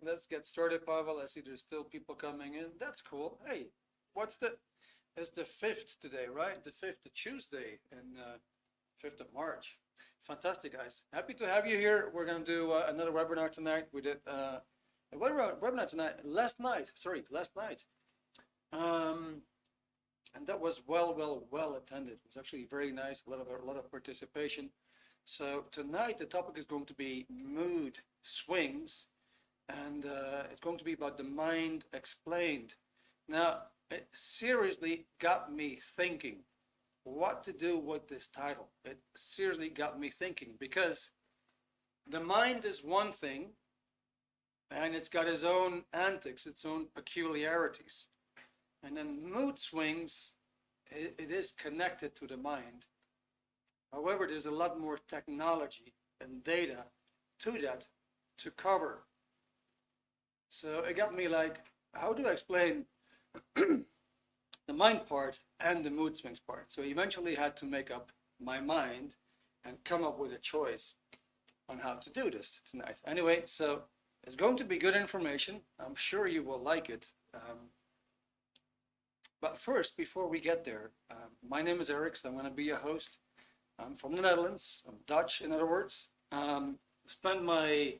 let's get started, Pavel. I see there's still people coming in. That's cool. Hey, it's the 5th today, right? The 5th, the Tuesday, and 5th of March. Fantastic, guys. Happy to have you here. We're going to do another webinar tonight. We did a webinar tonight, last night. And that was well attended. It was actually very nice, a lot of participation. So tonight the topic is going to be mood swings, and it's going to be about the mind explained. Now, it seriously got me thinking what to do with this title. It seriously got me thinking, because the mind is one thing, and it's got its own antics, its own peculiarities. And then mood swings, it is connected to the mind. However, there's a lot more technology and data to that to cover. So it got me like, how do I explain the mind part and the mood swings part? So I eventually had to make up my mind and come up with a choice on how to do this tonight. Anyway, so it's going to be good information. I'm sure you will like it. But first, before we get there, my name is Erik, so I'm going to be your host. I'm from the Netherlands. I'm Dutch, in other words. Spent my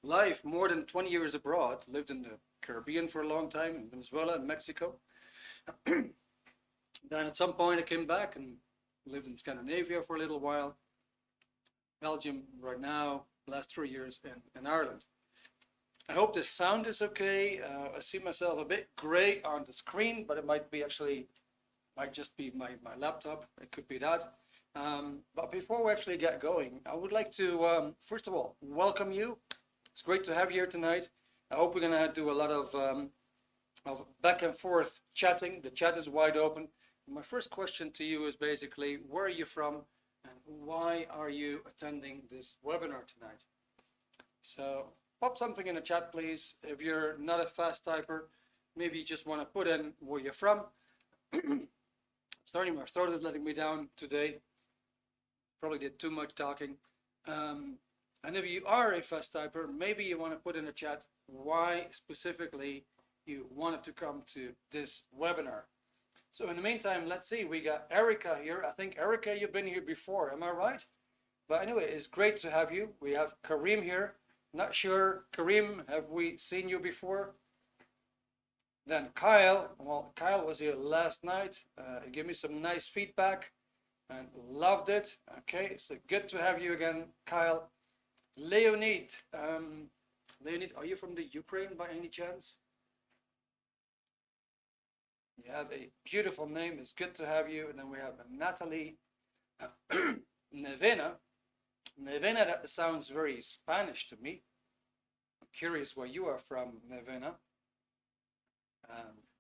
life more than 20 years abroad. Lived in the Caribbean for a long time, in Venezuela and Mexico. Then at some point I came back and lived in Scandinavia for a little while. Belgium right now, last 3 years in Ireland. I hope the sound is okay. I see myself a bit gray on the screen, but it might just be my laptop. It could be that. But before we actually get going, I would like to, first of all, welcome you. It's great to have you here tonight. I hope we're going to do a lot of back and forth chatting. The chat is wide open. My first question to you is basically, where are you from and why are you attending this webinar tonight? So pop something in the chat, please. If you're not a fast typer, maybe you just want to put in where you're from. Sorry, my throat is letting me down today. Probably did too much talking. And if you are a fast typer, maybe you want to put in the chat why specifically you wanted to come to this webinar. So in the meantime, let's see, we got Erica here. I think, Erica, you've been here before, am I right? But anyway, it's great to have you. We have Karim here. Not sure, Karim, have we seen you before? Then Kyle, well, Kyle was here last night. He gave me some nice feedback and loved it. Okay, so good to have you again, Kyle. Leonid, Leonid, are you from the Ukraine by any chance? You have a beautiful name. It's good to have you. And then we have Natalie Nevena. Nevena, that sounds very Spanish to me. I'm curious where you are from, Nevena.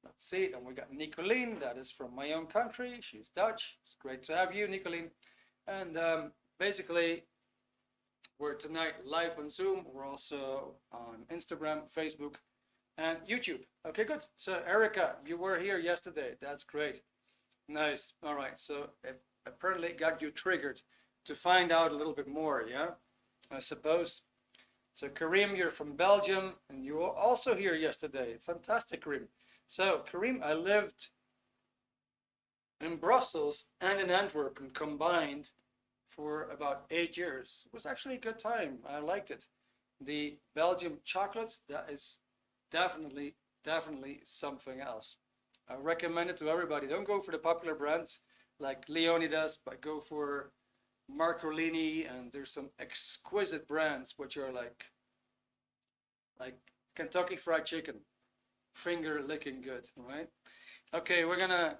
Let's see. And we got Nicolene. That is from my own country. She's Dutch. It's great to have you, Nicolene. And basically, we're tonight live on Zoom. We're also on Instagram, Facebook, and YouTube. Okay, good. So Erica, you were here yesterday. That's great. Nice. All right. So it apparently got you triggered to find out a little bit more, yeah, I suppose. So Karim, you're from Belgium, and you were also here yesterday. Fantastic, Karim. So Karim, I lived in Brussels and in Antwerp combined for about 8 years. It was actually a good time. I liked it. The Belgium chocolate, that is definitely something else. I recommend it to everybody. Don't go for the popular brands like Leonidas, but go for Marcolini, and there's some exquisite brands which are like Kentucky Fried Chicken, finger licking good, right? Okay, we're gonna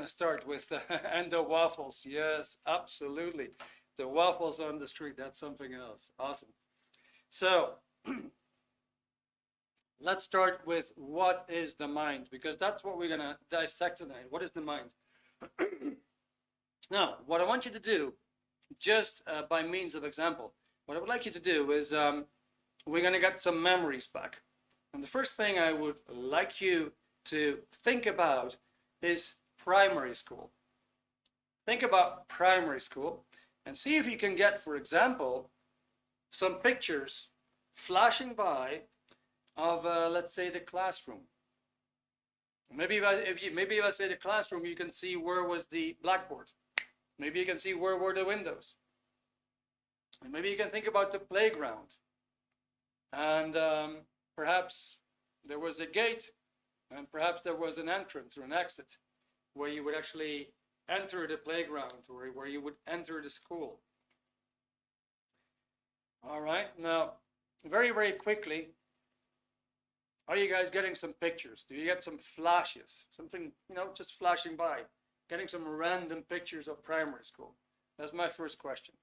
start with and the waffles. Yes, absolutely, the waffles on the street. That's something else. Awesome. So let's start with what is the mind, because that's what we're gonna dissect tonight. What is the mind? Now, what I want you to do, just by means of example, what I would like you to do is we're going to get some memories back. And the first thing I would like you to think about is primary school. Think about primary school and see if you can get, for example, some pictures flashing by of, let's say, the classroom. Maybe if I say the classroom, you can see where was the blackboard. Maybe you can see where were the windows. And maybe you can think about the playground. And perhaps there was a gate, and perhaps there was an entrance or an exit where you would actually enter the playground, or where you would enter the school. All right, now, very, very quickly, are you guys getting some pictures? Do you get some flashes? Something, just flashing by. Getting some random pictures of primary school? That's my first question.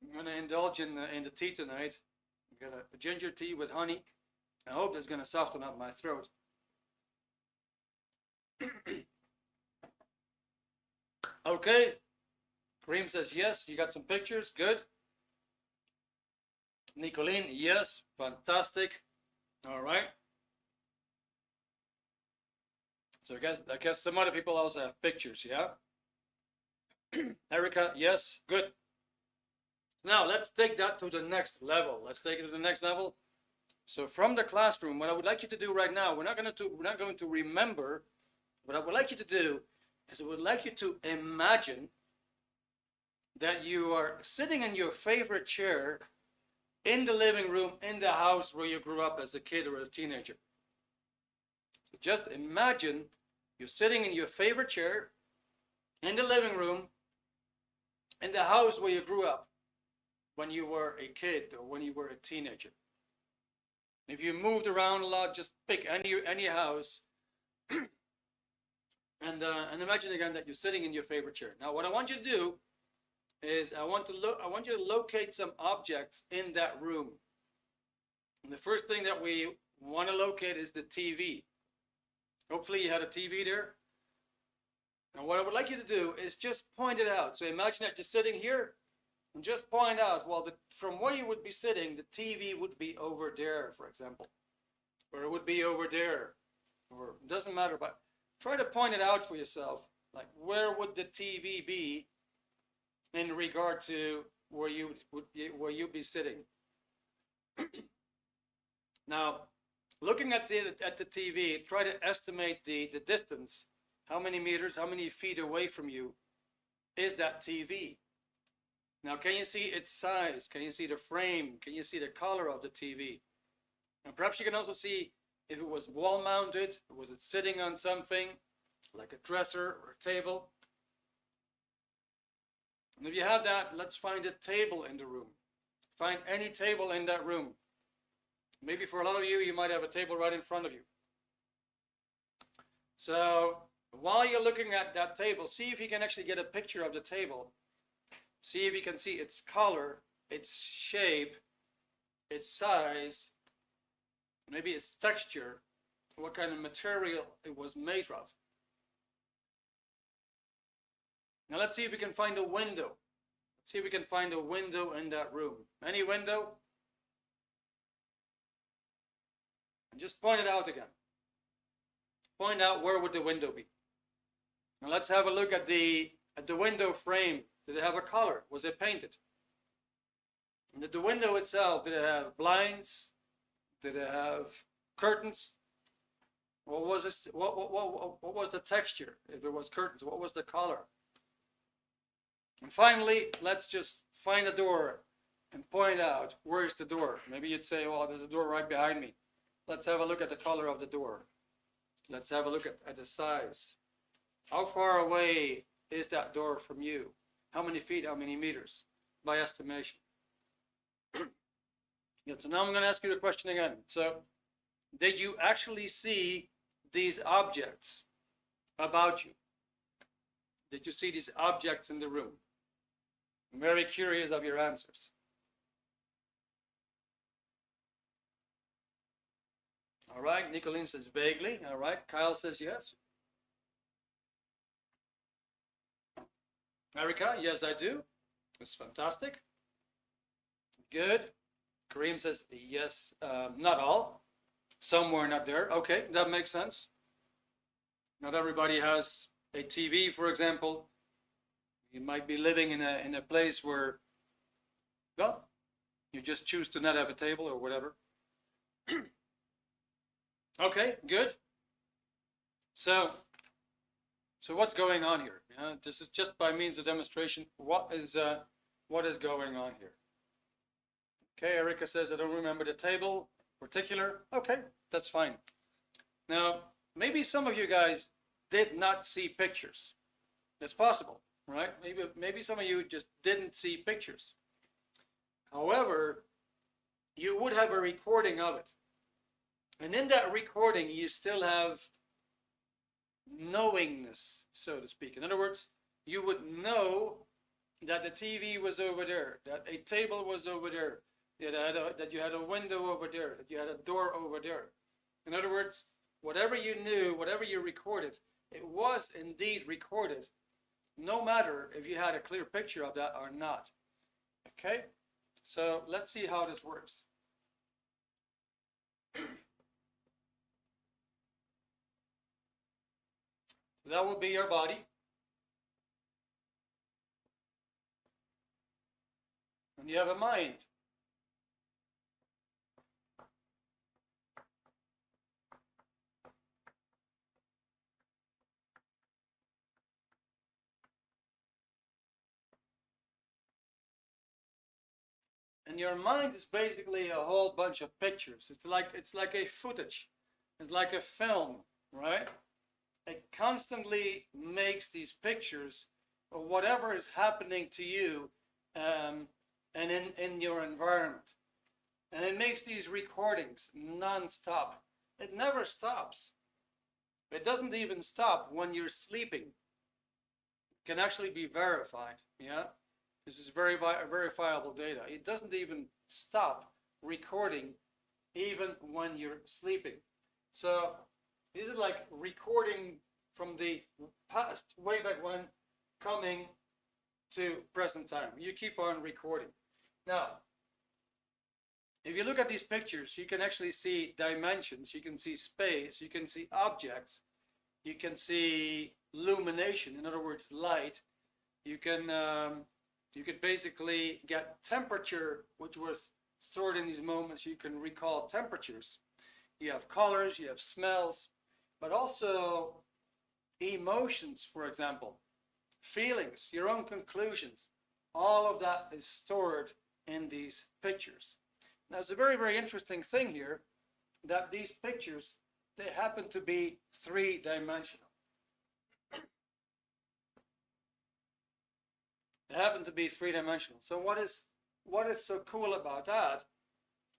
I'm going to indulge in the tea tonight. I've got a ginger tea with honey. I hope it's going to soften up my throat. Okay. Kareem says yes. You got some pictures? Good. Nicolene, yes. Fantastic. All right. So I guess some other people also have pictures, yeah? Erica, yes. Good. Now let's take that to the next level. Let's take it to the next level. So from the classroom, what I would like you to do right now, we're not going to remember. What I would like you to do is I would like you to imagine that you are sitting in your favorite chair in the living room in the house where you grew up as a kid or a teenager. So just imagine you're sitting in your favorite chair in the living room in the house where you grew up when you were a kid or when you were a teenager. If you moved around a lot, just pick any house and imagine again that you're sitting in your favorite chair. Now, what I want you to do is I want you to locate some objects in that room. And the first thing that we want to locate is the TV. Hopefully you had a TV there. And what I would like you to do is just point it out. So imagine that you're sitting here and just point out, well, from where you would be sitting, the TV would be over there, for example. Or it would be over there. Or it doesn't matter, but try to point it out for yourself. Like, where would the TV be in regard to where you'd be sitting? Now, looking at the TV, try to estimate the distance. How many meters, how many feet away from you is that TV? Now, can you see its size? Can you see the frame? Can you see the color of the TV? And perhaps you can also see if it was wall mounted, was it sitting on something like a dresser or a table? And if you have that, let's find a table in the room. Find any table in that room. Maybe for a lot of you, you might have a table right in front of you. So while you're looking at that table, see if you can actually get a picture of the table. See if you can see its color, its shape, its size, maybe its texture, what kind of material it was made of. Now let's see if we can find a window. Let's see if we can find a window in that room. Any window? And just point it out again. Point out where would the window be. Now let's have a look at the window frame. Did it have a color? Was it painted? And did the window itself, did it have blinds? Did it have curtains? What was this? What was the texture? If it was curtains, what was the color? And finally, let's just find a door and point out where's the door. Maybe you'd say, well, there's a door right behind me. Let's have a look at the color of the door. Let's have a look at the size. How far away is that door from you? How many feet, how many meters, by estimation? Yeah, so now I'm going to ask you the question again. So, did you actually see these objects about you? Did you see these objects in the room? I'm very curious of your answers. All right, Nicolene says vaguely. All right, Kyle says yes. Erica, yes, I do. That's fantastic. Good. Kareem says yes, not all. Some were not there. Okay, that makes sense. Not everybody has a TV, for example. You might be living in a place where, well, You just choose to not have a table or whatever. Okay, good. So what's going on here? This is just by means of demonstration. What is going on here? Okay, Erica says, I don't remember the table particular. Okay, that's fine. Now, maybe some of you guys did not see pictures. It's possible, right? Maybe some of you just didn't see pictures. However, you would have a recording of it. And in that recording, you still have knowingness, so to speak. In other words, you would know that the TV was over there, that a table was over there, that you had a window over there, that you had a door over there. In other words, whatever you knew, whatever you recorded, it was indeed recorded, no matter if you had a clear picture of that or not. Okay? So let's see how this works. That will be your body. And you have a mind. And your mind is basically a whole bunch of pictures. It's like a footage. It's like a film, right? It constantly makes these pictures of whatever is happening to you and in your environment. And it makes these recordings non-stop. It never stops. It doesn't even stop when you're sleeping. It can actually be verified, yeah? This is very verifiable data. It doesn't even stop recording even when you're sleeping. So this is like recording from the past, way back when, coming to present time. You keep on recording. Now, if you look at these pictures, you can actually see dimensions, you can see space, you can see objects, you can see illumination, in other words, light. You can basically get temperature, which was stored in these moments. You can recall temperatures. You have colors, you have smells, but also emotions, for example, feelings, your own conclusions. All of that is stored in these pictures. Now, it's a very, very interesting thing here that these pictures, they happen to be three-dimensional. They happen to be three-dimensional. So what is so cool about that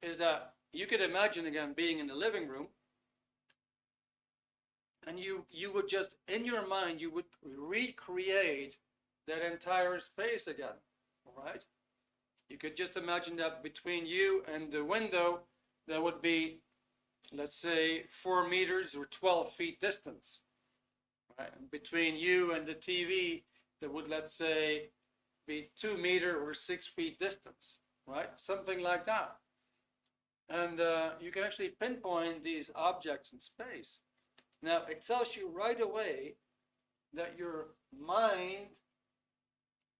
is that you could imagine, again, being in the living room, and you would just, in your mind, you would recreate that entire space again, all right? You could just imagine that between you and the window, there would be, let's say, 4 meters or 12 feet distance, right? And between you and the TV, there would, let's say, be 2 meter or 6 feet distance, right? Something like that. And you can actually pinpoint these objects in space. Now, it tells you right away that your mind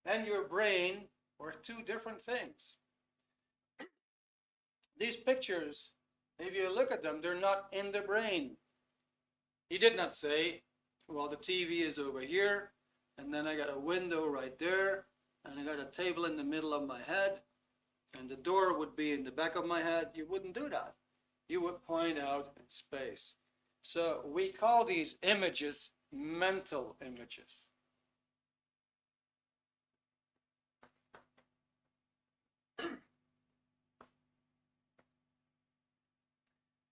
and your brain are two different things. These pictures, if you look at them, they're not in the brain. He did not say, well, the TV is over here, and then I got a window right there, and I got a table in the middle of my head, and the door would be in the back of my head. You wouldn't do that. You would point out in space. So we call these images mental images.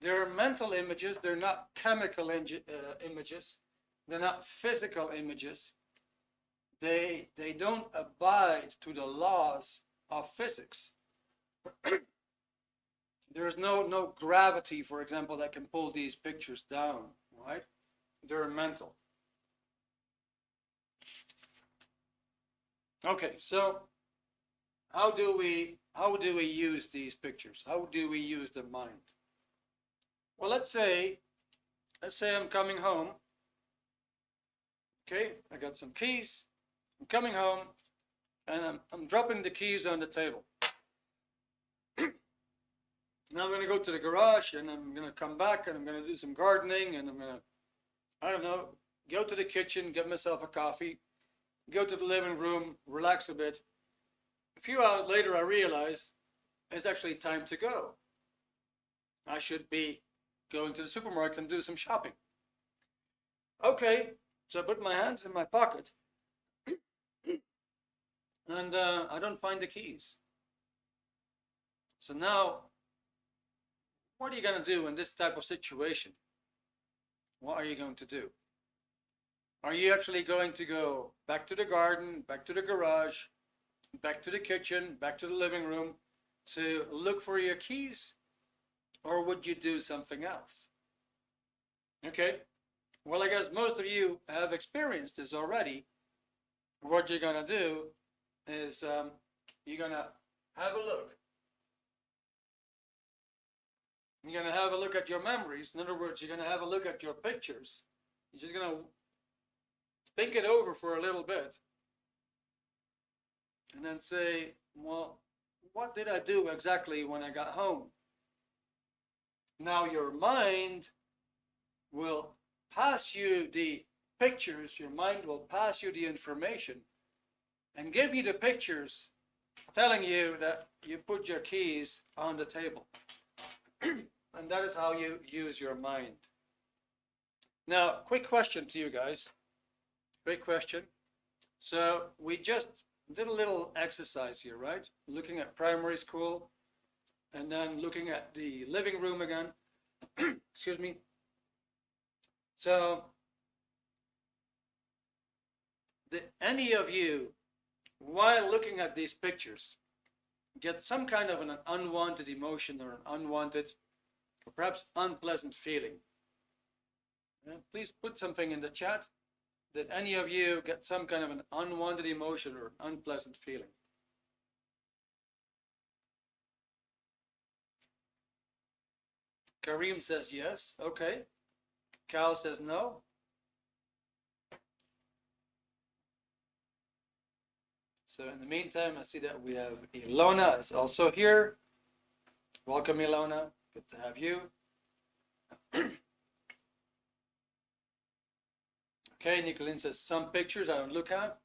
They're mental images. They're not chemical images. They're not physical images. They don't abide to the laws of physics. There is no gravity, for example, that can pull these pictures down, right? They're mental. Okay, so how do we use these pictures? How do we use the mind? Well, let's say I'm coming home. Okay, I got some keys. I'm coming home, and I'm dropping the keys on the table. Now I'm going to go to the garage and I'm going to come back and I'm going to do some gardening and I'm going to, I don't know, go to the kitchen, get myself a coffee, go to the living room, relax a bit. A few hours later, I realize it's actually time to go. I should be going to the supermarket and do some shopping. Okay, so I put my hands in my pocket and I don't find the keys. So now, what are you going to do in this type of situation? What are you going to do? Are you actually going to go back to the garden, back to the garage, back to the kitchen, back to the living room to look for your keys? Or would you do something else? Okay, well, I guess most of you have experienced this already. What you're going to do is you're going to have a look. You're going to have a look at your memories. In other words, you're going to have a look at your pictures. You're just going to think it over for a little bit. And then say, well, what did I do exactly when I got home? Now your mind will pass you the pictures, your mind will pass you the information and give you the pictures telling you that you put your keys on the table. And that is how you use your mind. Now, quick question to you guys. Great question. So we just did a little exercise here, right? Looking at primary school and then looking at the living room again. Excuse me. So, did any of you, while looking at these pictures, get some kind of an unwanted emotion or an unwanted or perhaps unpleasant feeling? Please put something in the chat. Did any of you get some kind of an unwanted emotion or unpleasant feeling? Kareem says yes. Okay. Cal says no. So in the meantime, I see that we have Ilona is also here. Welcome, Ilona. Good to have you. Okay, Nicolene says some pictures I don't look at.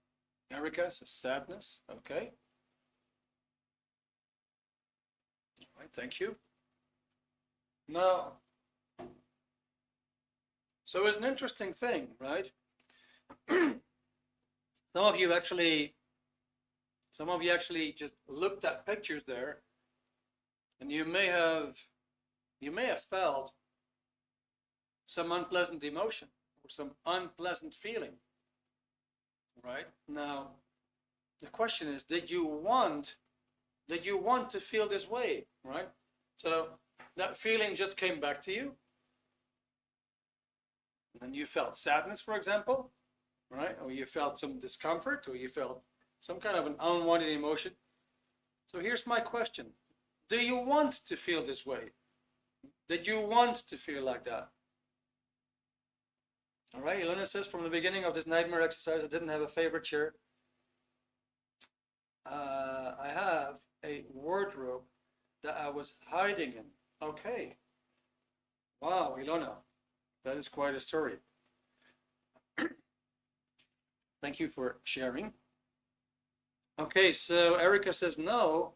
Erica says sadness. Okay. All right, thank you. Now, so it's an interesting thing, right? Some of you actually just looked at pictures there, and you may have felt some unpleasant emotion or some unpleasant feeling, right? Now, the question is, did you want to feel this way, right? So that feeling just came back to you, and you felt sadness, for example, right? Or you felt some discomfort, or you felt some kind of an unwanted emotion. So here's my question. Do you want to feel this way? Did you want to feel like that? All right, Ilona says, from the beginning of this nightmare exercise, I didn't have a favorite chair. I have a wardrobe that I was hiding in. Okay. Wow, Ilona, that is quite a story. Thank you for sharing. Okay, so Erica says no,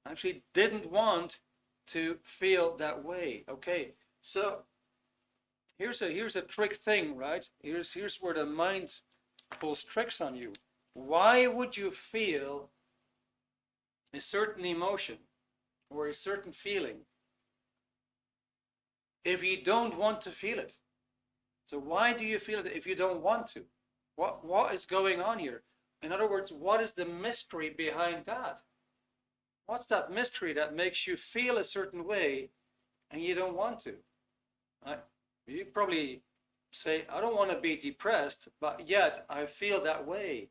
actually didn't want to feel that way. Okay, so here's a trick thing, right? Here's where the mind pulls tricks on you. Why would you feel a certain emotion or a certain feeling if you don't want to feel it? So why do you feel it if you don't want to? What is going on here? In other words, what is the mystery behind that? What's that mystery that makes you feel a certain way and you don't want to? You probably say, I don't want to be depressed, but yet I feel that way.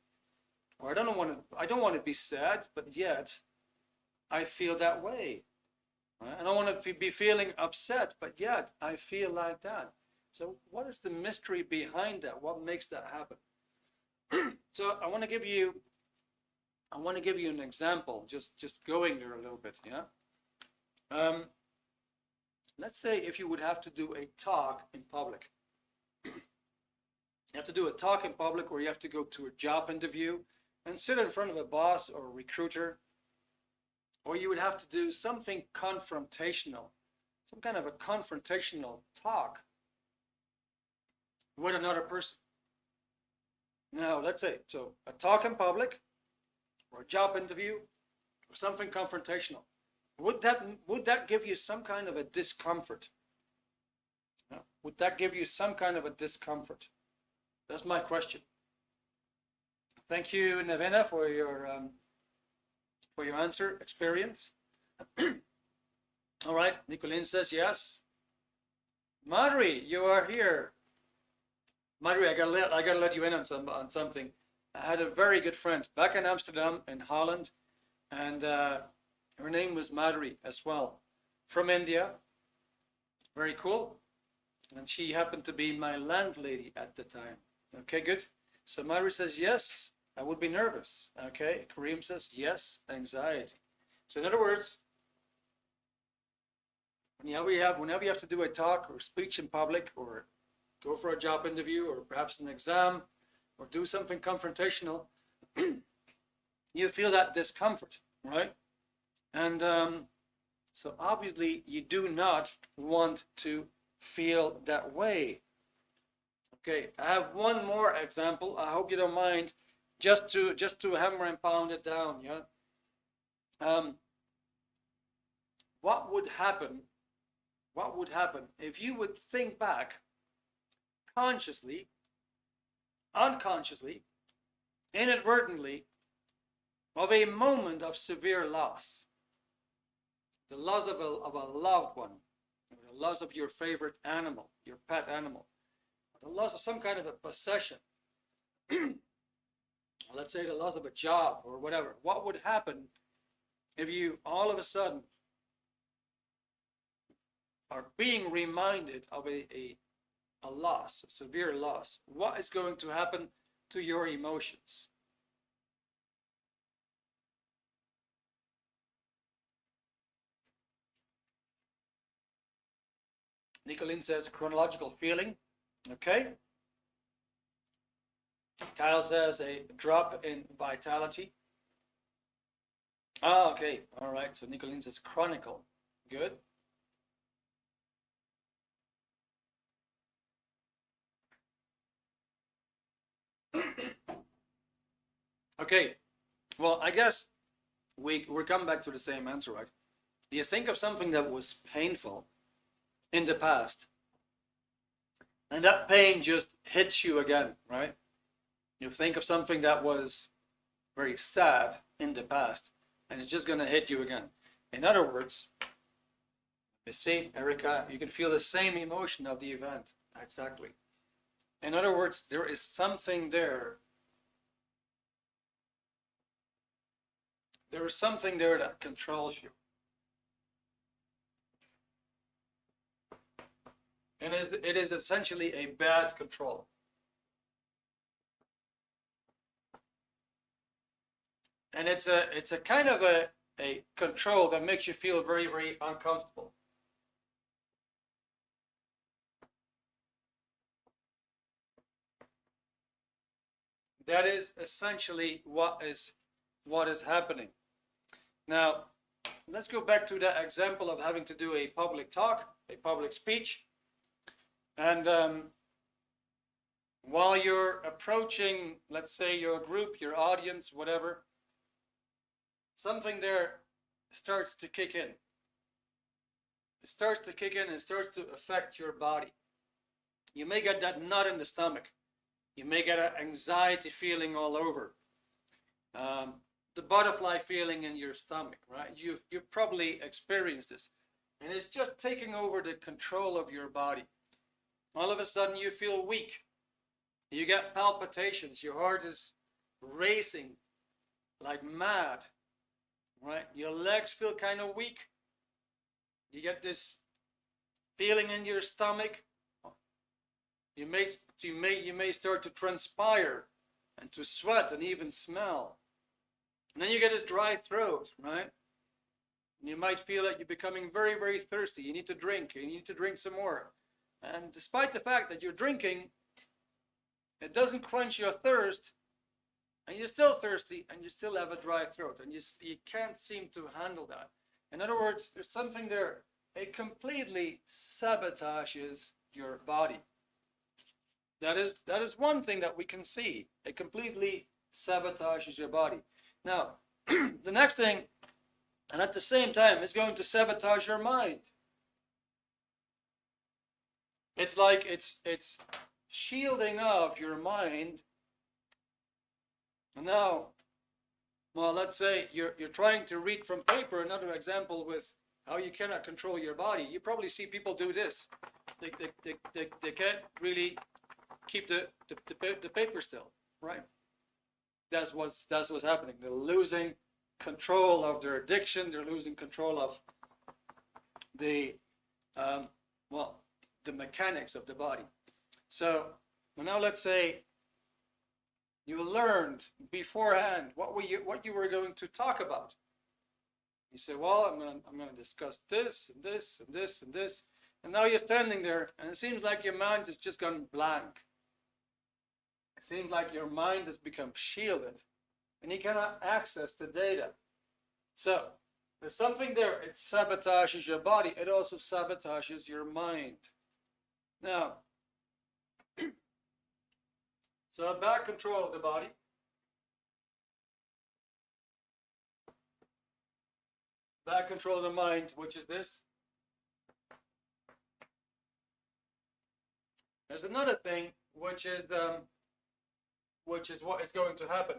Or I don't want to be sad, but yet I feel that way. I don't want to be feeling upset, but yet I feel like that. So what is the mystery behind that? What makes that happen? So I want to give you an example, just going there a little bit, yeah. let's say if you would have to do a talk in public. You have to do a talk in public, or you have to go to a job interview and sit in front of a boss or a recruiter, or you would have to do something confrontational, some kind of a confrontational talk with another person. Now, let's say, so a talk in public, or a job interview, or something confrontational. Would that give you some kind of a discomfort? Would that give you some kind of a discomfort? That's my question. Thank you, Nevena, for your answer, experience. All right, Nicolene says yes. Madri, you are here. Madri, I gotta let you in on something. I had a very good friend back in Amsterdam, in Holland, and her name was Madri as well, from India. Very cool. And she happened to be my landlady at the time. Okay, good. So Madri says yes, I would be nervous. Okay, Kareem says yes, anxiety. So in other words, whenever you have to do a talk or speech in public, or go for a job interview, or perhaps an exam, or do something confrontational, you feel that discomfort, right? And so obviously you do not want to feel that way. Okay, I have one more example. I hope you don't mind, just to hammer and pound it down. Yeah. What would happen? What would happen if you would think back, consciously, unconsciously, inadvertently, of a moment of severe loss? The loss of a loved one, the loss of your favorite animal, your pet animal, the loss of some kind of a possession. Let's say the loss of a job or whatever. What would happen if you all of a sudden are being reminded of a loss, a severe loss? What is going to happen to your emotions? Nicolene says chronological feeling. Okay. Kyle says a drop in vitality. Ah, okay. All right. So Nicolene says chronicle. Good. Okay. Well, I guess we're coming back to the same answer, right? You think of something that was painful in the past, and that pain just hits you again, right? You think of something that was very sad in the past, and it's just going to hit you again. In other words, you see, Erica, you can feel the same emotion of the event. Exactly. In other words, there is something there. There is something there that controls you. And it is essentially a bad control. And it's a kind of a control that makes you feel very, very uncomfortable. That is essentially what is happening. Now, let's go back to that example of having to do a public talk, a public speech. And while you're approaching, let's say, your group, your audience, whatever, something there starts to kick in. It starts to kick in and starts to affect your body. You may get that knot in the stomach. You may get an anxiety feeling all over. The butterfly feeling in your stomach, right? You've probably experienced this. And it's just taking over the control of your body. All of a sudden you feel weak. You get palpitations. Your heart is racing like mad, right? Your legs feel kind of weak. You get this feeling in your stomach. You may start to transpire and to sweat and even smell. And then you get this dry throat, right? You might feel that you're becoming very, very thirsty. You need to drink. You need to drink some more. And despite the fact that you're drinking, it doesn't quench your thirst, and you're still thirsty, and you still have a dry throat, and you can't seem to handle that. In other words, there's something there. It completely sabotages your body. That is one thing that we can see. It completely sabotages your body. Now, the next thing, and at the same time, is going to sabotage your mind. It's like it's shielding off your mind. And now, well, let's say you're trying to read from paper. Another example with how you cannot control your body. You probably see people do this. They can't really keep the paper still, right? That's what's happening. They're losing control of their addiction. They're losing control of the the mechanics of the body. So now let's say you learned beforehand what you were going to talk about. You say, well, I'm gonna discuss this and this and this and this, and now you're standing there, and it seems like your mind has just gone blank. It seems like your mind has become shielded, and you cannot access the data. So there's something there. It sabotages your body. It also sabotages your mind. Now, so back control of the body. Back control of the mind, which is this. There's another thing, which is what is going to happen.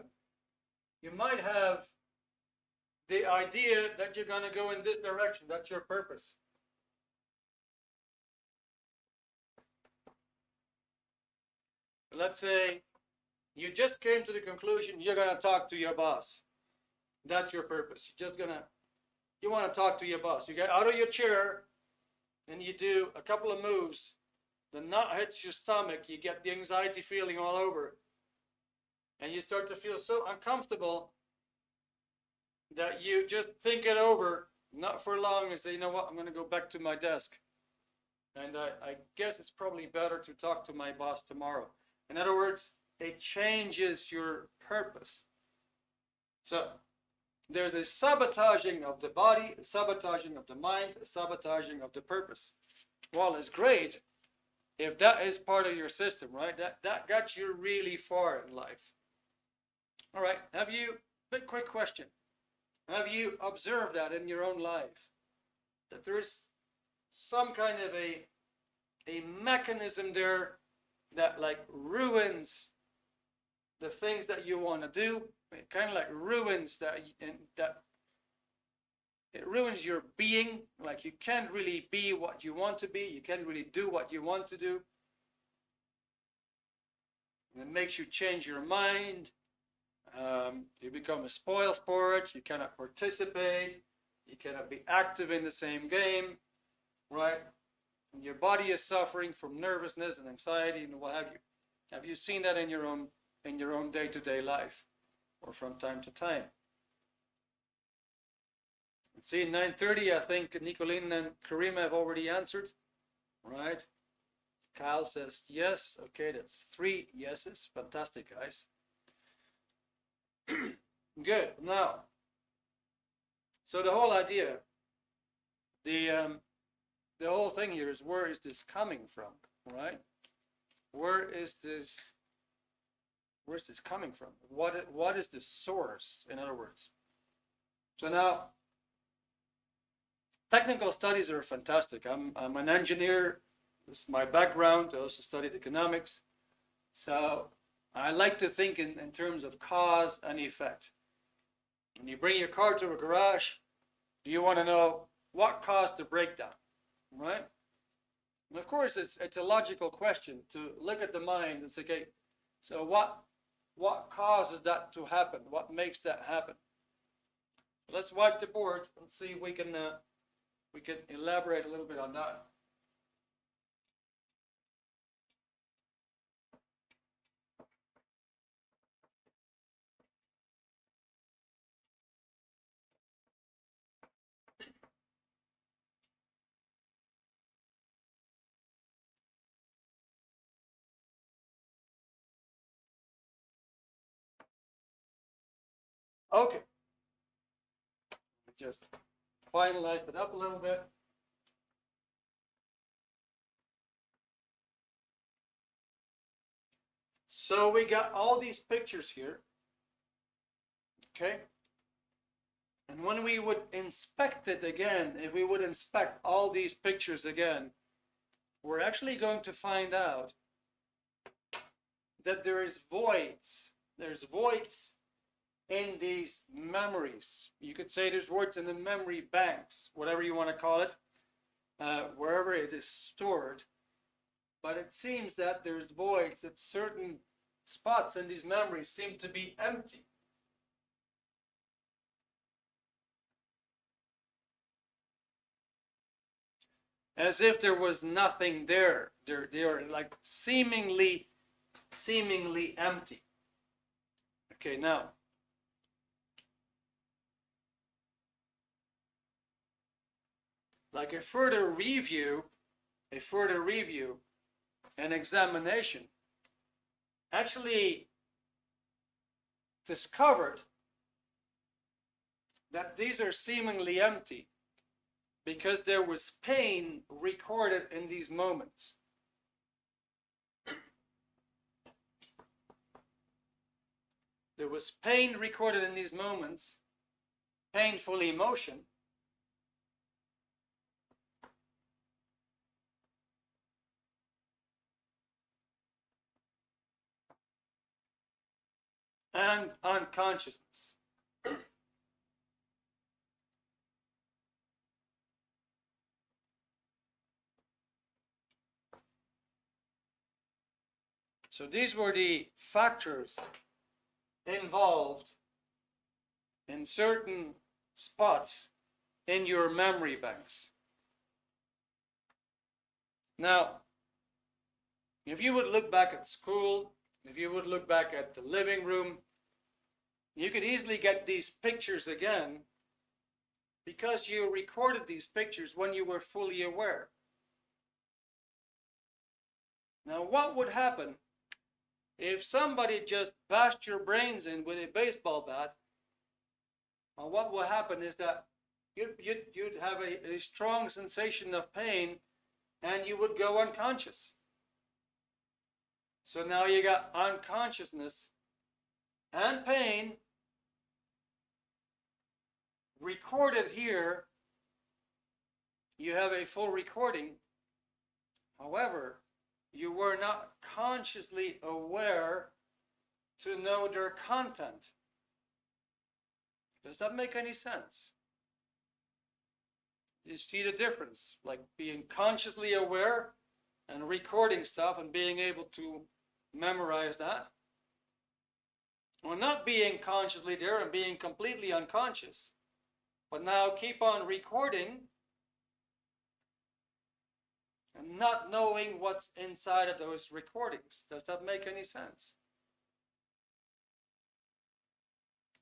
You might have the idea that you're going to go in this direction. That's your purpose. Let's say you just came to the conclusion you're going to talk to your boss. That's your purpose. You want to talk to your boss. You get out of your chair and you do a couple of moves. The knot hits your stomach. You get the anxiety feeling all over. And you start to feel so uncomfortable that you just think it over, not for long, and say, you know what, I'm going to go back to my desk. And I guess it's probably better to talk to my boss tomorrow. In other words, it changes your purpose. So there's a sabotaging of the body, a sabotaging of the mind, a sabotaging of the purpose. Well, it's great if that is part of your system, right? That got you really far in life. All right, quick question. Have you observed that in your own life? That there's some kind of a mechanism there that like ruins the things that you want to do. It kind of like ruins that it ruins your being. Like you can't really be what you want to be. You can't really do what you want to do. And it makes you change your mind. You become a spoil sport. You cannot participate. You cannot be active in the same game, right? And your body is suffering from nervousness and anxiety and what have you. Have you seen that in your own day-to-day life, or from time to time? Let's see, 9:30. I think Nicolene and Karima have already answered, right? Kyle says yes. Okay, that's 3 yeses. Fantastic, guys. Good. Now, so the whole idea, the whole thing here is, where is this coming from, right? Where's this coming from? What is the source, in other words? So now, technical studies are fantastic. I'm an engineer. This is my background. I also studied economics. So I like to think in terms of cause and effect. When you bring your car to a garage, you want to know what caused the breakdown, right? And of course, it's a logical question to look at the mind and say, okay, so what causes that to happen? What makes that happen? Let's wipe the board and see if we can elaborate a little bit on that. Okay. Just finalize it up a little bit. So we got all these pictures here. Okay. And when we would inspect it again, if we would inspect all these pictures again, we're actually going to find out that there is voids. There's voids in these memories. You could say there's voids in the memory banks, whatever you want to call it, wherever it is stored. But it seems that there's voids, that certain spots in these memories seem to be empty. As if there was nothing there. They are like seemingly empty. Okay, now like a further review and examination actually discovered that these are seemingly empty because there was pain recorded in these moments. There was pain recorded in these moments, painful emotion. And unconsciousness. So these were the factors involved in certain spots in your memory banks. Now, if you would look back at school, if you would look back at the living room, you could easily get these pictures again because you recorded these pictures when you were fully aware. Now, what would happen if somebody just bashed your brains in with a baseball bat? Well, what will happen is that you'd have a strong sensation of pain and you would go unconscious. So now you got unconsciousness and pain recorded here. You have a full recording. However, you were not consciously aware to know their content. Does that make any sense? You see the difference? Like being consciously aware and recording stuff and being able to memorize that. Or not being consciously there and being completely unconscious, but now keep on recording and not knowing what's inside of those recordings. Does that make any sense?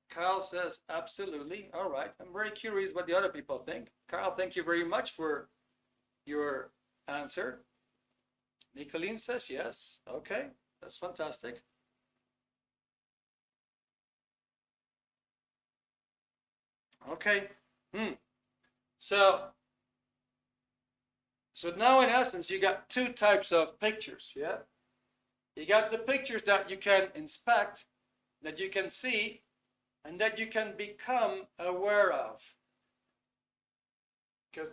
Kyle says, absolutely. All right. I'm very curious what the other people think. Kyle, thank you very much for your answer. Nicolene says yes. Okay. That's fantastic. Okay. So now in essence, you got two types of pictures, yeah? You got the pictures that you can inspect, that you can see, and that you can become aware of. Because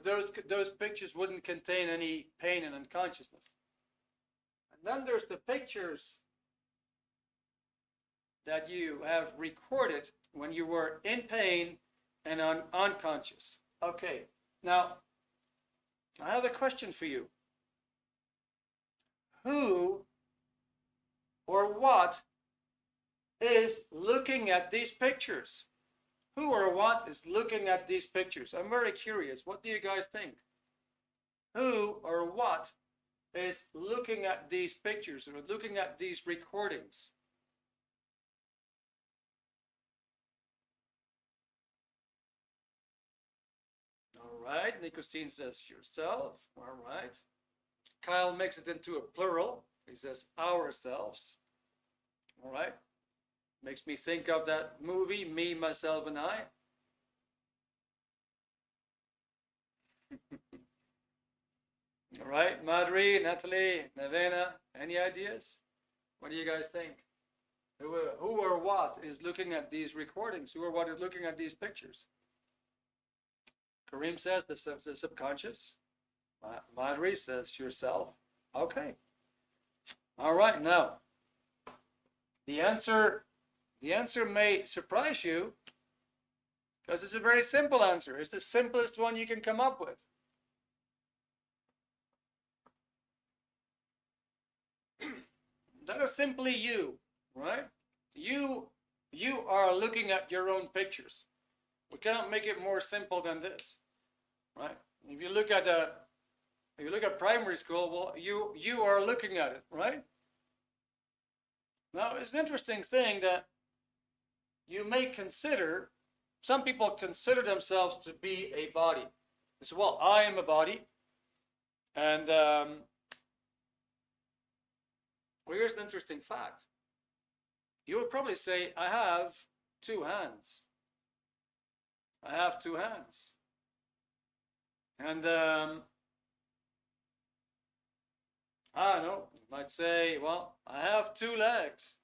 those pictures wouldn't contain any pain and unconsciousness. And then there's the pictures that you have recorded when you were in pain and unconscious. Okay, now I have a question for you. Who or what is looking at these pictures? Who or what is looking at these pictures? I'm very curious. What do you guys think? Who or what is looking at these pictures or looking at these recordings? All right, Nicostine says yourself. All right. Kyle makes it into a plural. He says ourselves. All right. Makes me think of that movie, Me, Myself, and I. All right, Madri, Natalie, Nevena, any ideas? What do you guys think? Who or what is looking at these recordings? Who or what is looking at these pictures? Kareem says the subconscious. Madri says yourself. Okay. All right, now the answer may surprise you because it's a very simple answer. It's the simplest one you can come up with. That is simply you, right? You are looking at your own pictures. We cannot make it more simple than this, right? If you look at primary school, well, you are looking at it, right? Now, it's an interesting thing that you may consider. Some people consider themselves to be a body. They say, well, I am a body, and well, here's an interesting fact. You would probably say, I have two hands. I have two hands. And I don't know, you might say, well, I have two legs.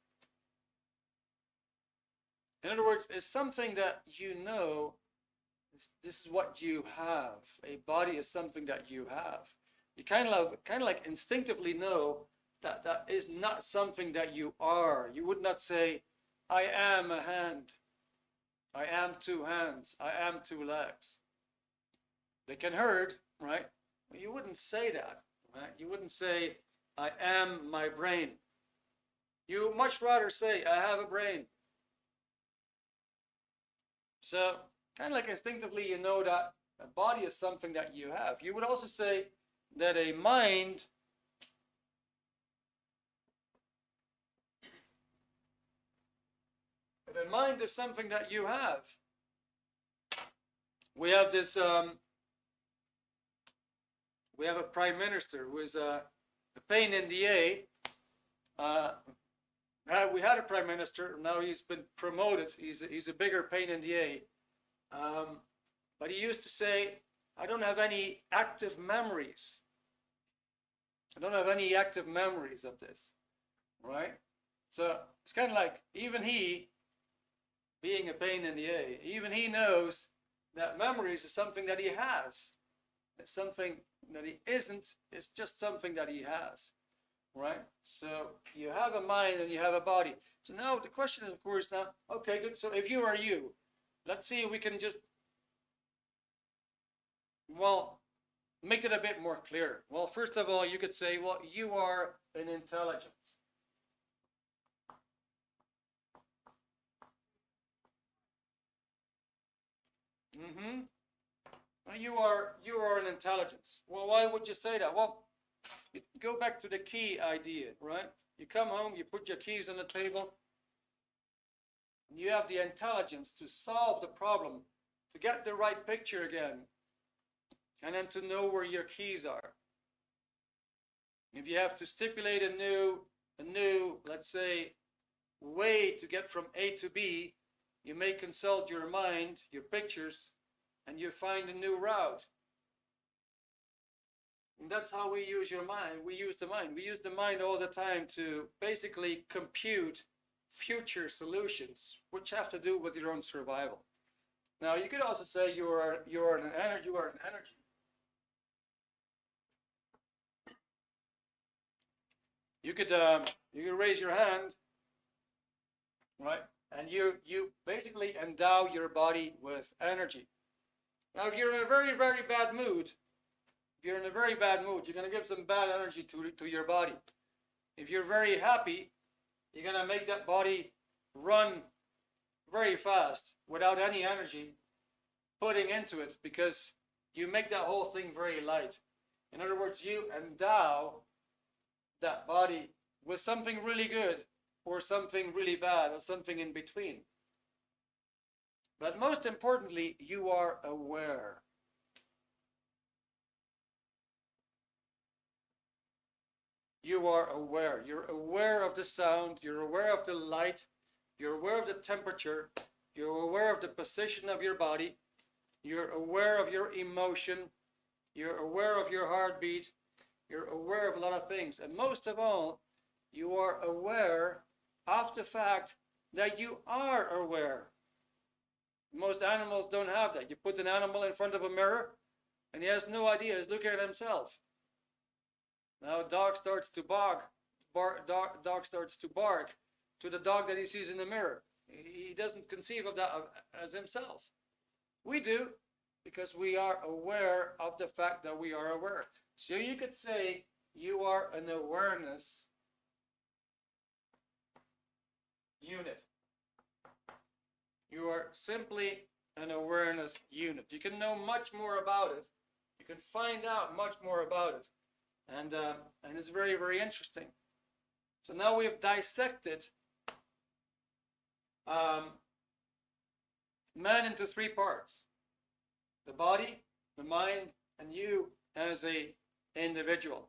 In other words, it's something that you know, this is what you have. A body is something that you have. You kind of like instinctively know that that is not something that you are. You would not say, I am a hand. I am two hands. I am two legs. They can hurt, right? But you wouldn't say that, right? You wouldn't say, I am my brain. You much rather say, I have a brain. So, kind of like instinctively, you know that a body is something that you have. You would also say that a mind is something that you have. We have this, we have a prime minister who is a pain in the A. We had a prime minister, now he's been promoted. He's a bigger pain in the A. But he used to say, I don't have any active memories. I don't have any active memories of this, right? So it's kind of like, even he, being a pain in the A, even he knows that memories is something that he has. It's something that he isn't, it's just something that he has, right? So you have a mind and you have a body. So now the question is, of course, now, okay, good. So if you are you, let's see if we can just, well, make it a bit more clear. Well, first of all, you could say, well, you are an intelligence. You are an intelligence. Well, why would you say that? Well, you go back to the key idea, right? You come home, you put your keys on the table, and you have the intelligence to solve the problem, to get the right picture again, and then to know where your keys are. If you have to stipulate a new, let's say, way to get from A to B, you may consult your mind, your pictures, and you find a new route. And that's how we use your mind. We use the mind. We use the mind all the time to basically compute future solutions, which have to do with your own survival. Now, you could also say you are an energy. You could raise your hand, right? And you basically endow your body with energy. Now, if you're in a very, very bad mood, you're going to give some bad energy to your body. If you're very happy, you're going to make that body run very fast without any energy putting into it, because you make that whole thing very light. In other words, you endow that body with something really good or something really bad or something in between. But most importantly, you are aware. You are aware. You're aware of the sound. You're aware of the light. You're aware of the temperature. You're aware of the position of your body. You're aware of your emotion. You're aware of your heartbeat. You're aware of a lot of things. And most of all, you are aware of the fact that you are aware. Most animals don't have that. You put an animal in front of a mirror and he has no idea. He's looking at himself. Now a dog starts to bark. Dog starts to bark to the dog that he sees in the mirror. He doesn't conceive of that as himself. We do, because we are aware of the fact that we are aware. So you could say you are an awareness unit. You are simply an awareness unit. You can know much more about it. You can find out much more about it. And it's very, very interesting. So now we have dissected man into three parts: the body, the mind, and you as a individual.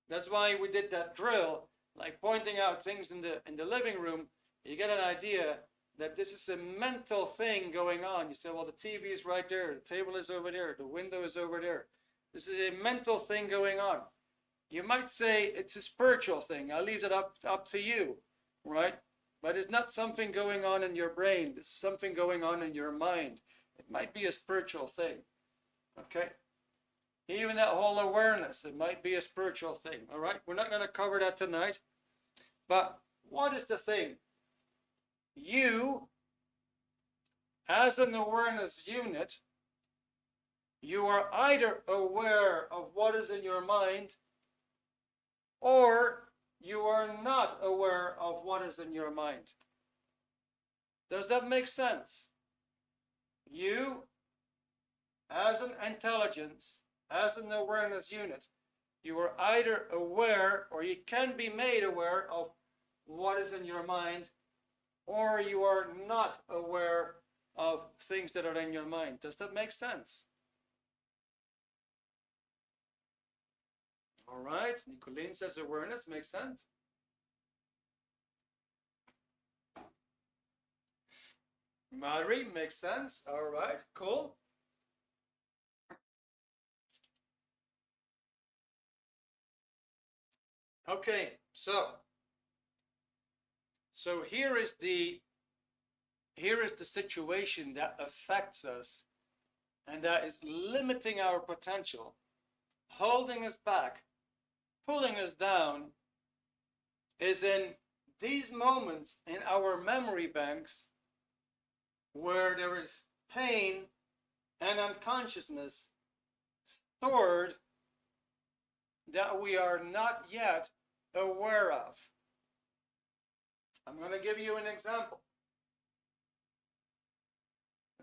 That's why we did that drill, like pointing out things in the living room. You get an idea that this is a mental thing going on. You say, well, the TV is right there, the table is over there, the window is over there. This is a mental thing going on. You might say it's a spiritual thing. I'll leave that up to you, right? But it's not something going on in your brain. It's something going on in your mind. It might be a spiritual thing, okay? Even that whole awareness, it might be a spiritual thing, all right? We're not going to cover that tonight. But what is the thing? You, as an awareness unit, you are either aware of what is in your mind, or you are not aware of what is in your mind. Does that make sense? You, as an intelligence, as an awareness unit, you are either aware, or you can be made aware of what is in your mind, or you are not aware of things that are in your mind. Does that make sense? All right, Nicolene says awareness makes sense. Mari makes sense. All right, cool. Okay, so here is the situation that affects us and that is limiting our potential, holding us back, pulling us down, is in these moments in our memory banks where there is pain and unconsciousness stored that we are not yet aware of. I'm going to give you an example.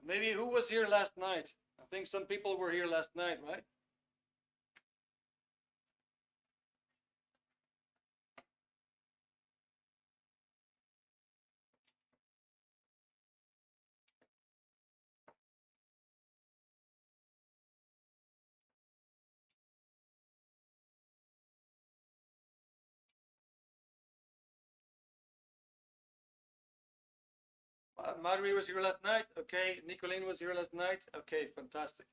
Maybe who was here last night? I think some people were here last night, right? Madhuri was here last night. Okay. Nicolene was here last night. Okay, fantastic.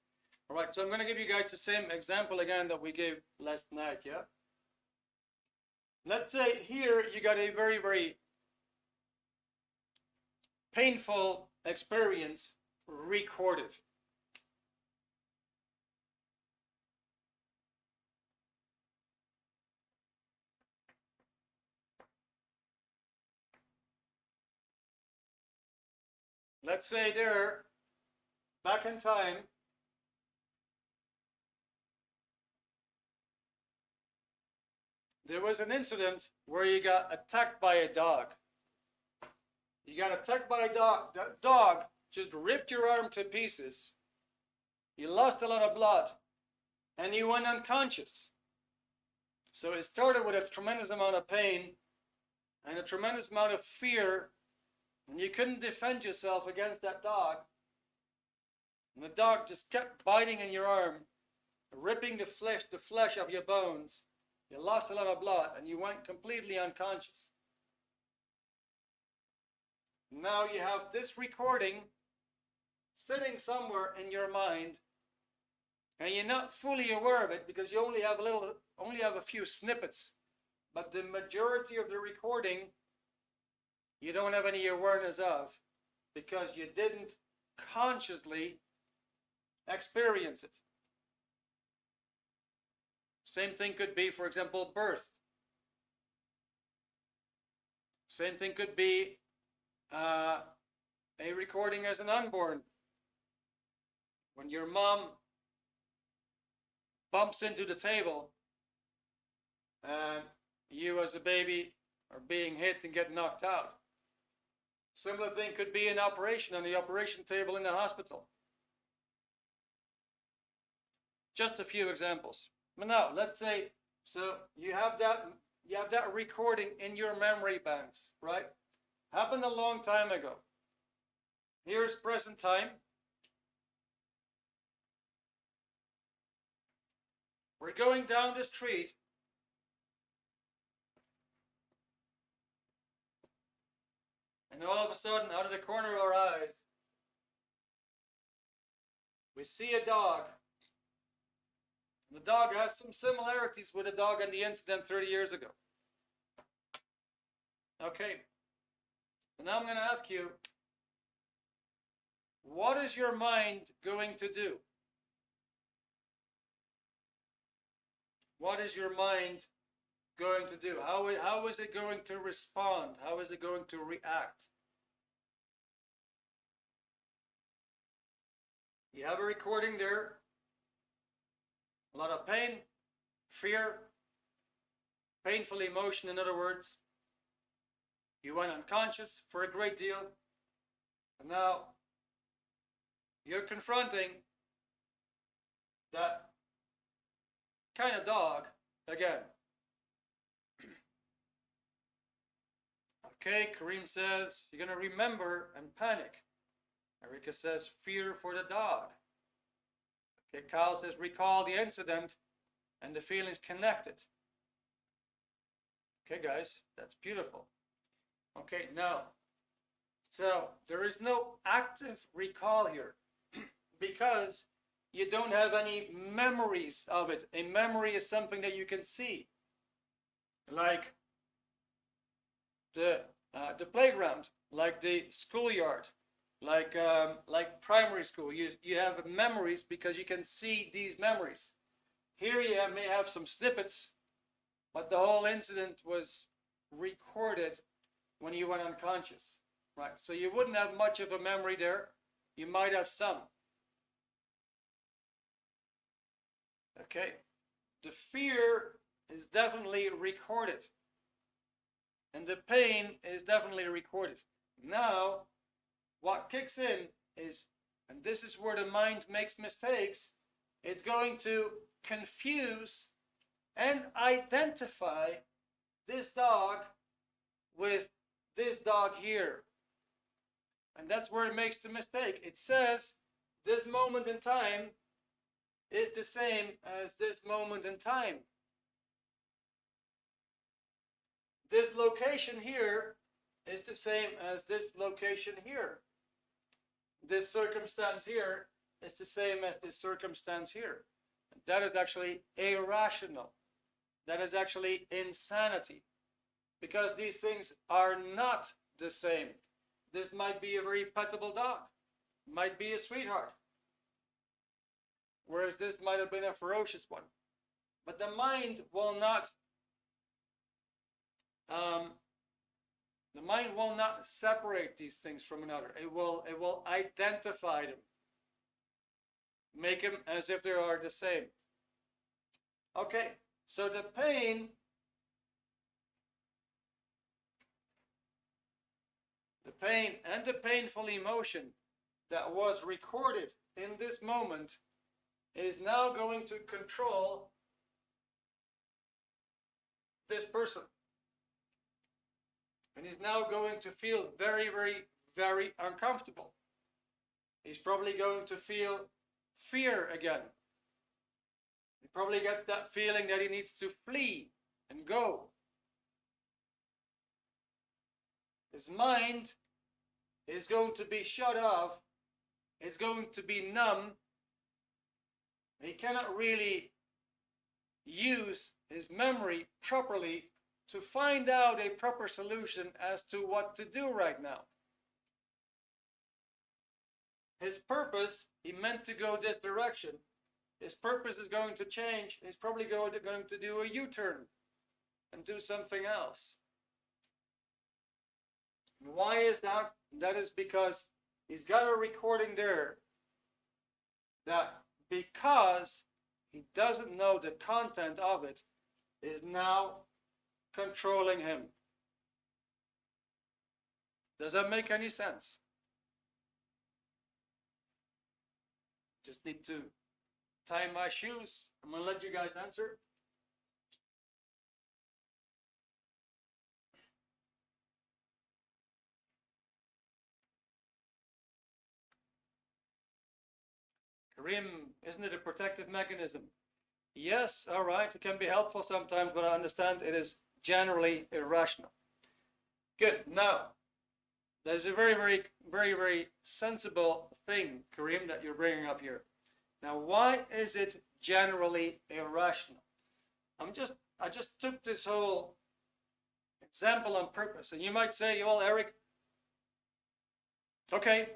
All right, so I'm going to give you guys the same example again that we gave last night, yeah? Let's say here you got a very, very painful experience recorded. Let's say there, back in time, there was an incident where you got attacked by a dog. You got attacked by a dog. That dog just ripped your arm to pieces. You lost a lot of blood, and you went unconscious. So it started with a tremendous amount of pain and a tremendous amount of fear, and you couldn't defend yourself against that dog. And the dog just kept biting in your arm, ripping the flesh of your bones. You lost a lot of blood, and you went completely unconscious. Now you have this recording sitting somewhere in your mind, and you're not fully aware of it because you only have a few snippets. But the majority of the recording, you don't have any awareness of because you didn't consciously experience it. Same thing could be, for example, birth. Same thing could be a recording as an unborn. When your mom bumps into the table and you as a baby are being hit and get knocked out. Similar thing could be an operation on the operation table in the hospital. Just a few examples. But now, let's say, so you have that recording in your memory banks, right? Happened a long time ago. Here's present time. We're going down the street. And all of a sudden, out of the corner of our eyes, we see a dog. The dog has some similarities with a dog in the incident 30 years ago. Okay. And now I'm going to ask you, what is your mind going to do? What is your mind going to do? How is it going to respond? How is it going to react? You have a recording there. A lot of pain, fear, painful emotion, in other words. You went unconscious for a great deal. And now you're confronting that kind of dog again. Okay, Kareem says, you're going to remember and panic. Erika says, fear for the dog. Okay, Kyle says, recall the incident and the feelings connected. Okay, guys, that's beautiful. Okay, now, so there is no active recall here because you don't have any memories of it. A memory is something that you can see, like the playground, like the schoolyard, like primary school. You have memories because you can see these memories. Here you may have some snippets, but the whole incident was recorded when you went unconscious, right? So you wouldn't have much of a memory there. You might have some. Okay, the fear is definitely recorded, and the pain is definitely recorded. Now, what kicks in is, and this is where the mind makes mistakes, it's going to confuse and identify this dog with this dog here. And that's where it makes the mistake. It says this moment in time is the same as this moment in time. This location here is the same as this location here. This circumstance here is the same as this circumstance here. That is actually irrational. That is actually insanity. Because these things are not the same. This might be a very pettable dog. Might be a sweetheart. Whereas this might have been a ferocious one. But the mind will not separate these things from another. It will identify them. Make them as if they are the same. Okay, so the pain and the painful emotion that was recorded in this moment is now going to control this person. And he's now going to feel very, very, very uncomfortable. He's probably going to feel fear again. He probably gets that feeling that he needs to flee and go. His mind is going to be shut off, is going to be numb. He cannot really use his memory properly to find out a proper solution as to what to do right now. His purpose, he meant to go this direction. His purpose is going to change. He's probably going to do a U-turn and do something else. Why is that? That is because he's got a recording there that, because he doesn't know the content of it, is now controlling him. Does that make any sense? Just need to tie my shoes. I'm going to let you guys answer. Karim, isn't it a protective mechanism? Yes, all right, it can be helpful sometimes, but I understand it is generally irrational. Good. Now, there's a very sensible thing, Karim, that you're bringing up here. Now, why is it generally irrational? I just took this whole example on purpose, and you might say, well, Erik, okay,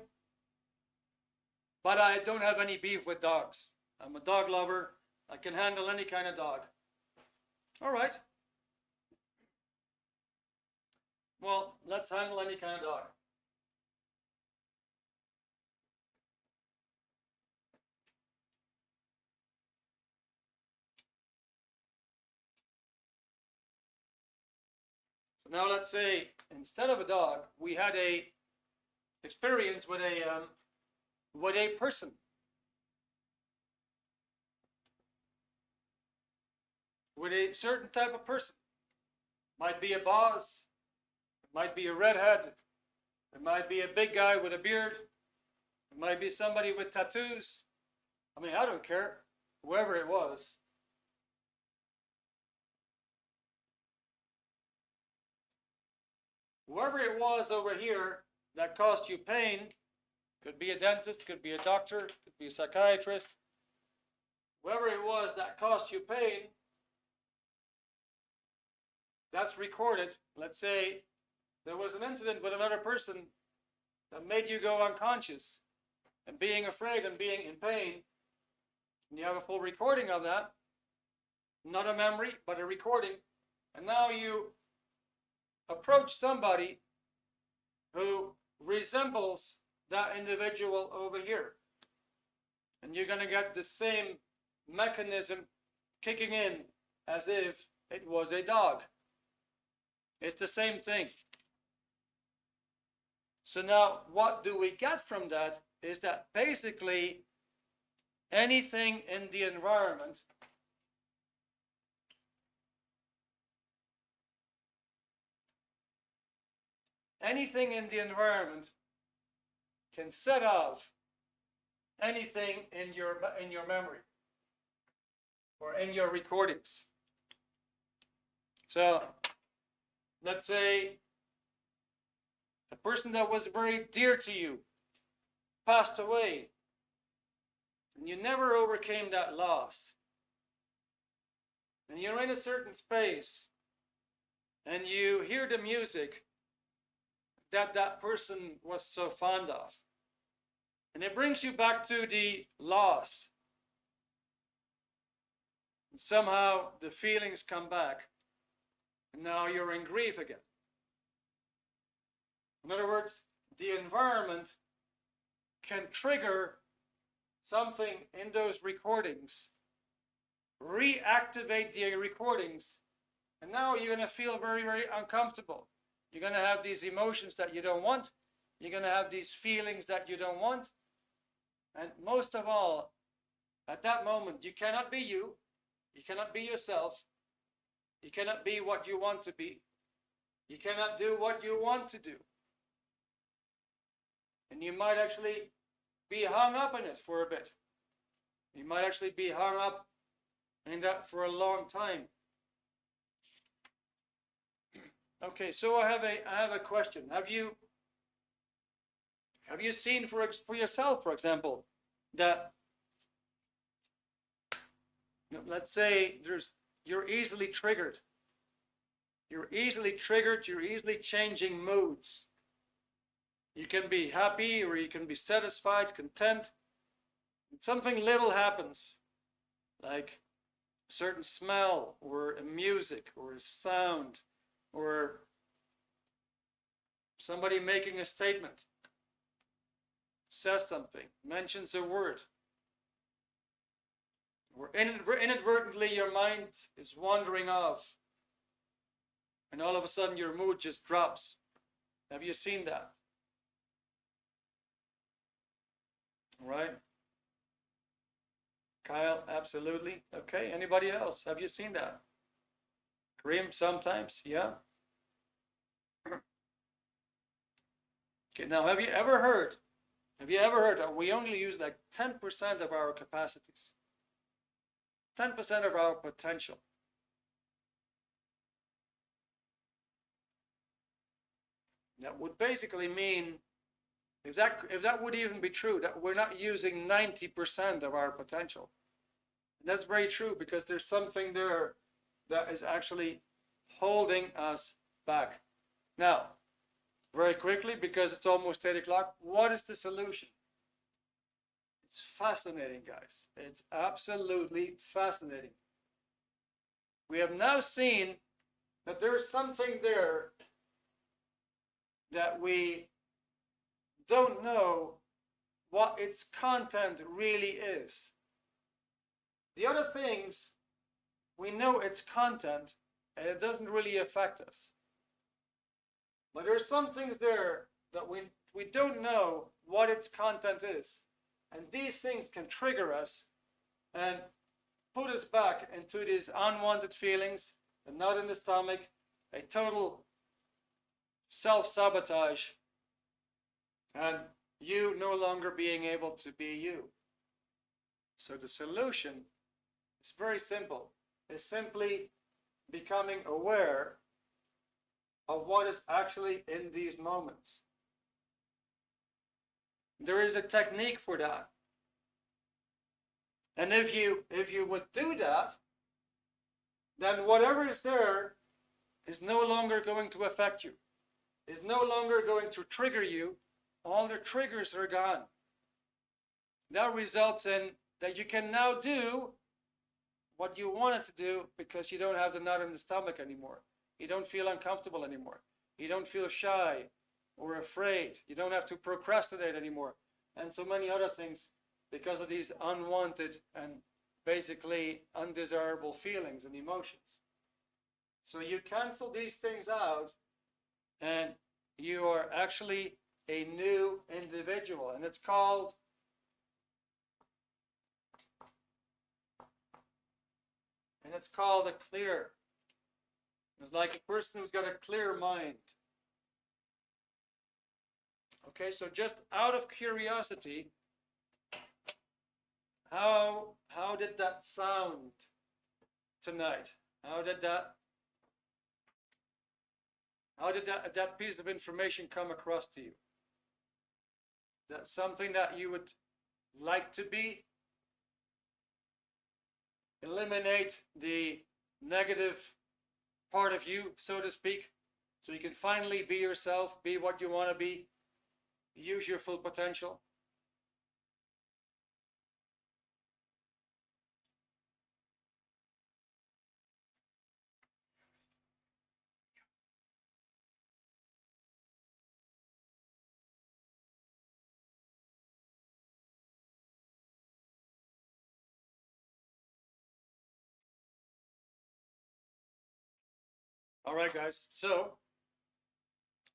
but I don't have any beef with dogs. I'm a dog lover. I can handle any kind of dog. All right. Well, let's handle any kind of dog. So now let's say instead of a dog, we had a experience with a person. With a certain type of person. Might be a boss, it might be a redhead, it might be a big guy with a beard, it might be somebody with tattoos. I mean, I don't care, whoever it was. Whoever it was over here that caused you pain, could be a dentist, could be a doctor, could be a psychiatrist. Whoever it was that caused you pain, that's recorded. Let's say there was an incident with another person that made you go unconscious and being afraid and being in pain. And you have a full recording of that. Not a memory, but a recording. And now you approach somebody who resembles that individual over here. And you're going to get the same mechanism kicking in as if it was a dog. It's the same thing. So now what do we get from that is that basically anything in the environment can set off anything in your memory or in your recordings. So let's say a person that was very dear to you passed away, and you never overcame that loss. And you're in a certain space, and you hear the music that that person was so fond of. And it brings you back to the loss. And somehow the feelings come back. And now you're in grief again. In other words, the environment can trigger something in those recordings, reactivate the recordings, and now you're going to feel very uncomfortable. You're going to have these emotions that you don't want. You're going to have these feelings that you don't want. And most of all, at that moment, you cannot be you. You cannot be yourself. You cannot be what you want to be. You cannot do what you want to do. And you might actually be hung up in it for a bit. You might actually be hung up in that for a long time. Okay, so I have a question. Have you Have you seen for yourself, for example, that, let's say you're easily triggered. You're easily triggered, you're easily changing moods. You can be happy or you can be satisfied, content. Something little happens, like a certain smell or a music or a sound or somebody making a statement, says something, mentions a word, or inadvertently your mind is wandering off, and all of a sudden your mood just drops. Have you seen that? Right? Kyle, absolutely. Okay, anybody else? Have you seen that? Kareem, sometimes, yeah. Okay, now have you ever heard that we only use like 10% of our capacities? 10% of our potential. That would basically mean, if that would even be true, that we're not using 90% of our potential. And that's very true, because there's something there that is actually holding us back. Now, very quickly, because it's almost 8 o'clock, what is the solution? It's fascinating, guys. It's absolutely fascinating. We have now seen that there's something there that we don't know what its content really is. The other things, we know its content and it doesn't really affect us. But there's some things there that we don't know what its content is. And these things can trigger us and put us back into these unwanted feelings, a knot in the stomach, a total self-sabotage, and you no longer being able to be you. So the solution is very simple. It's simply becoming aware of what is actually in these moments. There is a technique for that. And if you would do that, then whatever is there is no longer going to affect you, is no longer going to trigger you. All the triggers are gone. That results in that you can now do what you wanted to do, because you don't have the knot in the stomach anymore. You don't feel uncomfortable anymore. You don't feel shy or afraid. You don't have to procrastinate anymore. And so many other things, because of these unwanted and basically undesirable feelings and emotions. So you cancel these things out and you are actually a new individual. And it's called a clear. It's like a person who's got a clear mind. Okay, so just out of curiosity, how did that sound tonight? How did that piece of information come across to you? Is that something that you would like to be? Eliminate the negative part of you, so to speak, so you can finally be yourself, be what you want to be, use your full potential. All right, guys. So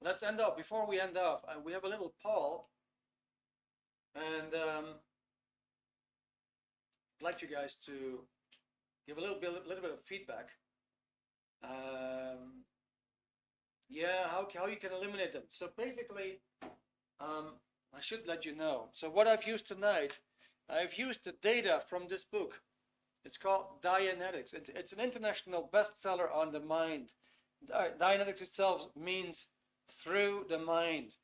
let's end off. Before we end off, we have a little poll, and I'd like you guys to give a little bit of feedback. Yeah, how you can eliminate them. So basically, I should let you know. So what I've used tonight, I've used the data from this book. It's called Dianetics. It's an international bestseller on the mind. Dianetics itself means through the mind.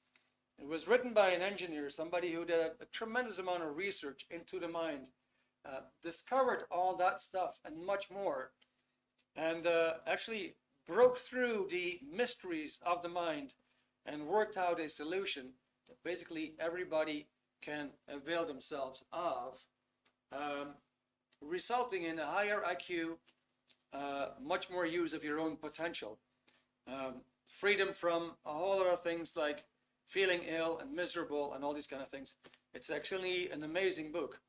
It was written by an engineer, somebody who did a tremendous amount of research into the mind, discovered all that stuff and much more, and actually broke through the mysteries of the mind and worked out a solution that basically everybody can avail themselves of, resulting in a higher IQ, much more use of your own potential, freedom from a whole lot of things like feeling ill and miserable and all these kind of things. It's actually an amazing book.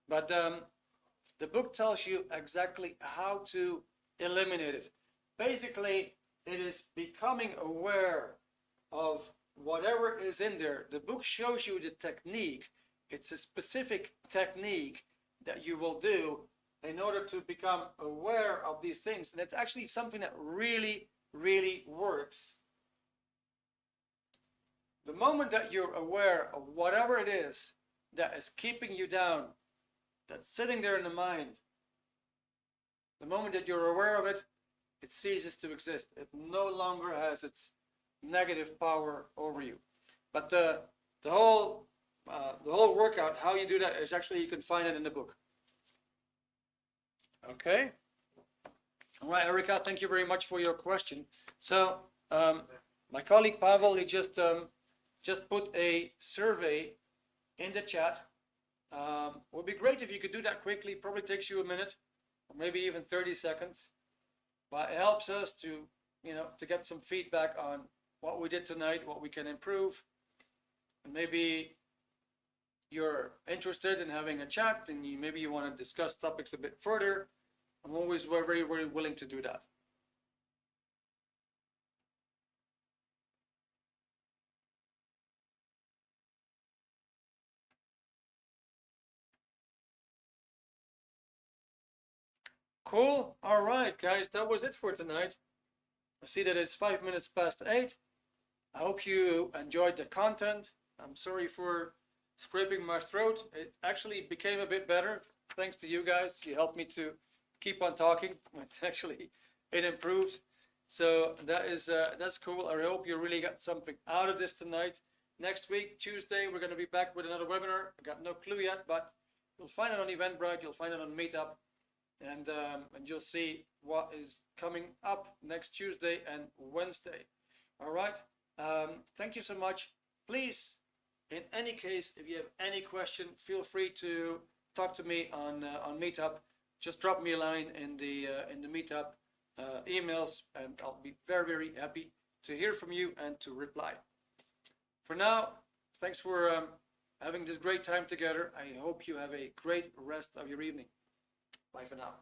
But the book tells you exactly how to eliminate it. Basically, it is becoming aware of whatever is in there. The book shows you the technique. It's a specific technique that you will do in order to become aware of these things. And it's actually something that really, really works. The moment that you're aware of whatever it is that is keeping you down, that's sitting there in the mind, the moment that you're aware of it, it ceases to exist. It no longer has its negative power over you. But the whole workout, how you do that, is actually, you can find it in the book. Okay. All right, Erika, thank you very much for your question. So my colleague Pavel, he just put a survey in the chat. Would be great if you could do that quickly. Probably takes you a minute, or maybe even 30 seconds. But it helps us to, to get some feedback on what we did tonight, what we can improve. And maybe you're interested in having a chat, and maybe you want to discuss topics a bit further. I'm always very, very willing to do that. Cool. All right, guys, that was it for tonight. I see that it's 5 minutes past 8. I hope you enjoyed the content. I'm sorry for scraping my throat. It actually became a bit better thanks to you guys. You helped me to keep on talking. It improved. So that's cool. I hope you really got something out of this tonight. Next week, Tuesday, we're going to be back with another webinar. I got no clue yet, but you'll find it on Eventbrite. You'll find it on Meetup. And you'll see what is coming up next Tuesday and Wednesday. All right. Thank you so much. Please, in any case, if you have any question, feel free to talk to me on Meetup. Just drop me a line in the Meetup emails, and I'll be very, very happy to hear from you and to reply. For now, thanks for having this great time together. I hope you have a great rest of your evening. Bye for now.